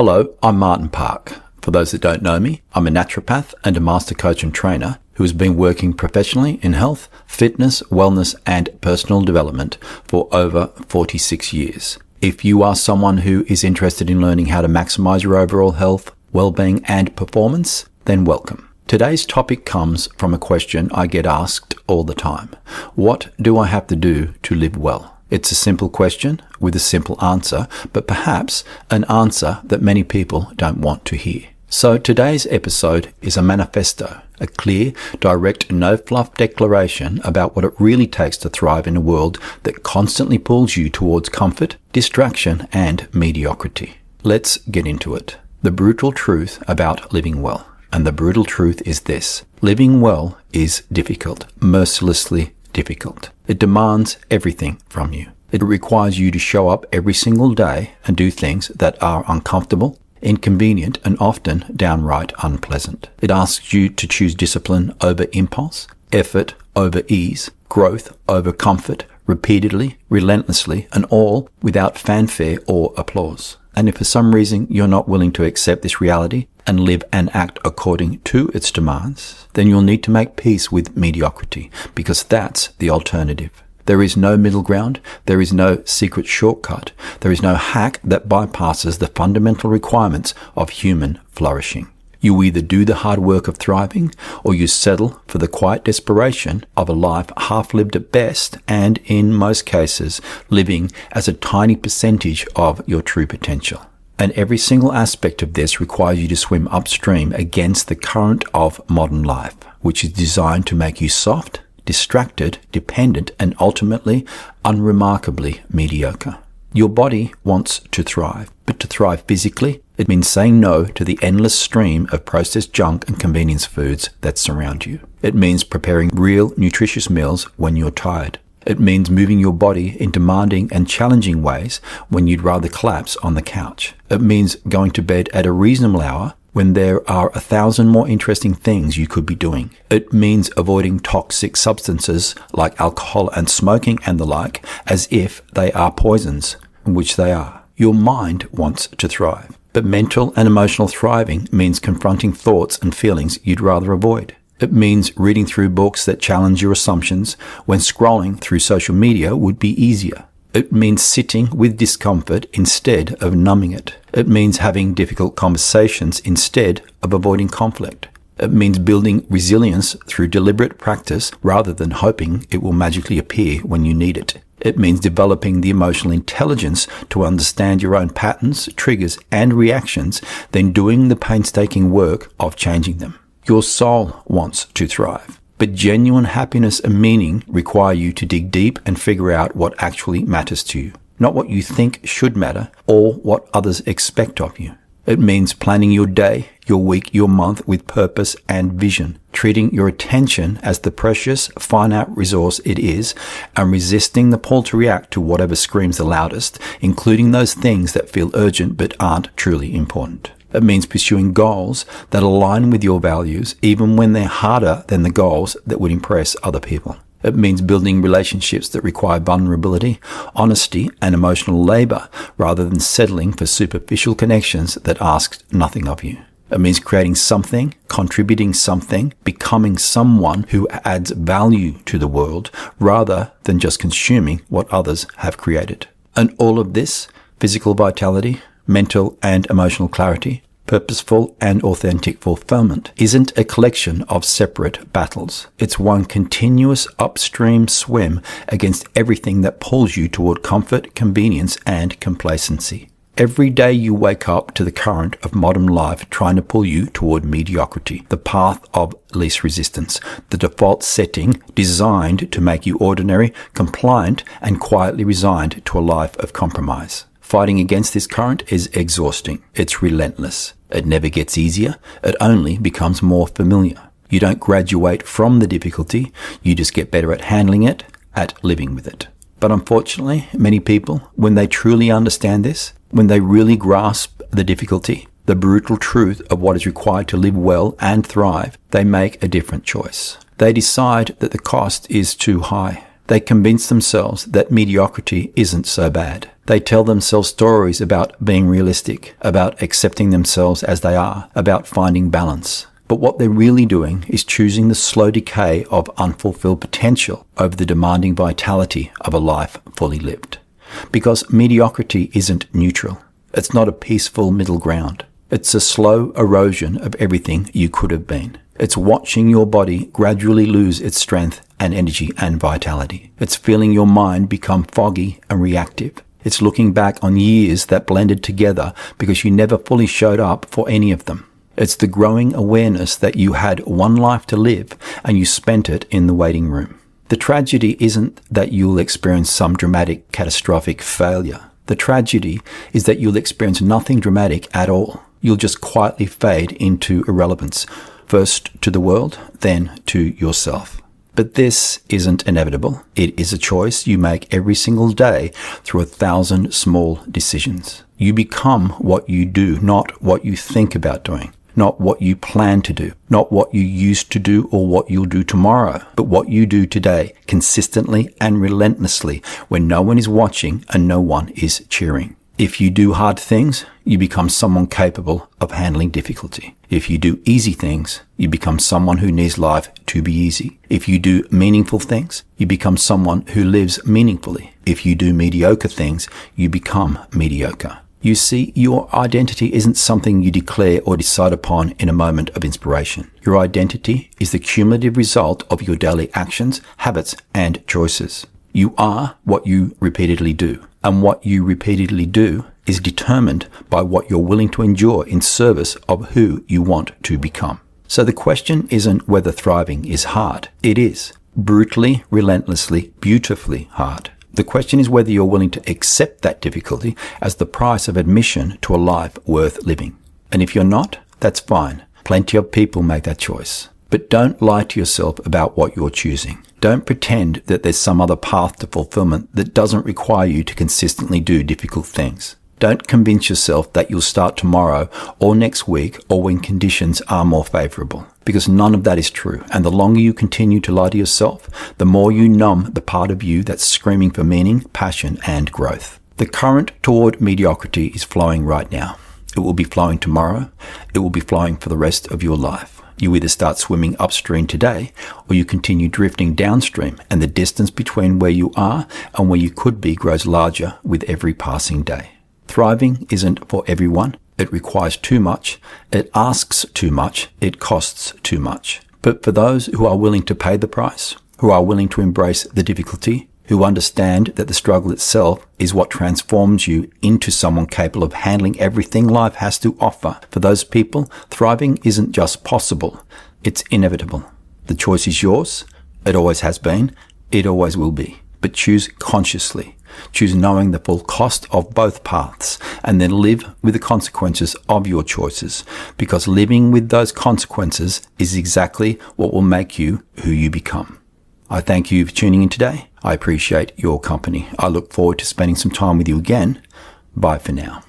Hello, I'm Martin Park. For those that don't know me, I'm a naturopath and a master coach and trainer who has been working professionally in health, fitness, wellness and personal development for over 46 years. If you are someone who is interested in learning how to maximize your overall health, well-being and performance, then welcome. Today's topic comes from a question I get asked all the time. What do I have to do to live well? It's a simple question with a simple answer, but perhaps an answer that many people don't want to hear. So today's episode is a manifesto, a clear, direct, no-fluff declaration about what it really takes to thrive in a world that constantly pulls you towards comfort, distraction, and mediocrity. Let's get into it. The brutal truth about living well. And the brutal truth is this: living well is difficult, mercilessly difficult. It demands everything from you. It requires you to show up every single day and do things that are uncomfortable, inconvenient, and often downright unpleasant. It asks you to choose discipline over impulse, effort over ease, growth over comfort, repeatedly, relentlessly, and all without fanfare or applause. And if for some reason you're not willing to accept this reality and live and act according to its demands, then you'll need to make peace with mediocrity, because that's the alternative. There is no middle ground, there is no secret shortcut, there is no hack that bypasses the fundamental requirements of human flourishing. You either do the hard work of thriving, or you settle for the quiet desperation of a life half-lived at best, and in most cases, living as a tiny percentage of your true potential. And every single aspect of this requires you to swim upstream against the current of modern life, which is designed to make you soft, distracted, dependent, and ultimately unremarkably mediocre. Your body wants to thrive, but to thrive physically, it means saying no to the endless stream of processed junk and convenience foods that surround you. It means preparing real, nutritious meals when you're tired. It means moving your body in demanding and challenging ways when you'd rather collapse on the couch. It means going to bed at a reasonable hour when there are 1,000 more interesting things you could be doing. It means avoiding toxic substances like alcohol and smoking and the like, as if they are poisons, which they are. Your mind wants to thrive, but mental and emotional thriving means confronting thoughts and feelings you'd rather avoid. It means reading through books that challenge your assumptions when scrolling through social media would be easier. It means sitting with discomfort instead of numbing it. It means having difficult conversations instead of avoiding conflict. It means building resilience through deliberate practice rather than hoping it will magically appear when you need it. It means developing the emotional intelligence to understand your own patterns, triggers, and reactions, then doing the painstaking work of changing them. Your soul wants to thrive, but genuine happiness and meaning require you to dig deep and figure out what actually matters to you, not what you think should matter or what others expect of you. It means planning your day, your week, your month with purpose and vision, treating your attention as the precious, finite resource it is, and resisting the pull to react to whatever screams the loudest, including those things that feel urgent but aren't truly important. It means pursuing goals that align with your values, even when they're harder than the goals that would impress other people. It means building relationships that require vulnerability, honesty, and emotional labor, rather than settling for superficial connections that ask nothing of you. It means creating something, contributing something, becoming someone who adds value to the world, rather than just consuming what others have created. And all of this, physical vitality, mental and emotional clarity, purposeful and authentic fulfillment, isn't a collection of separate battles. It's one continuous upstream swim against everything that pulls you toward comfort, convenience, and complacency. Every day you wake up to the current of modern life trying to pull you toward mediocrity, the path of least resistance, the default setting designed to make you ordinary, compliant, and quietly resigned to a life of compromise. Fighting against this current is exhausting. It's relentless. It never gets easier. It only becomes more familiar. You don't graduate from the difficulty. You just get better at handling it, at living with it. But unfortunately, many people, when they truly understand this, when they really grasp the difficulty, the brutal truth of what is required to live well and thrive, they make a different choice. They decide that the cost is too high. They convince themselves that mediocrity isn't so bad. They tell themselves stories about being realistic, about accepting themselves as they are, about finding balance. But what they're really doing is choosing the slow decay of unfulfilled potential over the demanding vitality of a life fully lived. Because mediocrity isn't neutral. It's not a peaceful middle ground. It's a slow erosion of everything you could have been. It's watching your body gradually lose its strength and energy and vitality. It's feeling your mind become foggy and reactive. It's looking back on years that blended together because you never fully showed up for any of them. It's the growing awareness that you had one life to live and you spent it in the waiting room. The tragedy isn't that you'll experience some dramatic, catastrophic failure. The tragedy is that you'll experience nothing dramatic at all. You'll just quietly fade into irrelevance, first to the world, then to yourself. But this isn't inevitable. It is a choice you make every single day through 1,000 small decisions. You become what you do, not what you think about doing. Not what you plan to do, not what you used to do or what you'll do tomorrow, but what you do today, consistently and relentlessly, when no one is watching and no one is cheering. If you do hard things, you become someone capable of handling difficulty. If you do easy things, you become someone who needs life to be easy. If you do meaningful things, you become someone who lives meaningfully. If you do mediocre things, you become mediocre. You see, your identity isn't something you declare or decide upon in a moment of inspiration. Your identity is the cumulative result of your daily actions, habits, and choices. You are what you repeatedly do, and what you repeatedly do is determined by what you're willing to endure in service of who you want to become. So the question isn't whether thriving is hard. It is. Brutally, relentlessly, beautifully hard. The question is whether you're willing to accept that difficulty as the price of admission to a life worth living. And if you're not, that's fine. Plenty of people make that choice. But don't lie to yourself about what you're choosing. Don't pretend that there's some other path to fulfillment that doesn't require you to consistently do difficult things. Don't convince yourself that you'll start tomorrow or next week or when conditions are more favorable, because none of that is true. And the longer you continue to lie to yourself, the more you numb the part of you that's screaming for meaning, passion, and growth. The current toward mediocrity is flowing right now. It will be flowing tomorrow. It will be flowing for the rest of your life. You either start swimming upstream today or you continue drifting downstream, and the distance between where you are and where you could be grows larger with every passing day. Thriving isn't for everyone. It requires too much. It asks too much. It costs too much. But for those who are willing to pay the price, who are willing to embrace the difficulty, who understand that the struggle itself is what transforms you into someone capable of handling everything life has to offer, for those people, thriving isn't just possible. It's inevitable. The choice is yours. It always has been. It always will be. But choose consciously. Choose knowing the full cost of both paths, and then live with the consequences of your choices, because living with those consequences is exactly what will make you who you become. I thank you for tuning in today. I appreciate your company. I look forward to spending some time with you again. Bye for now.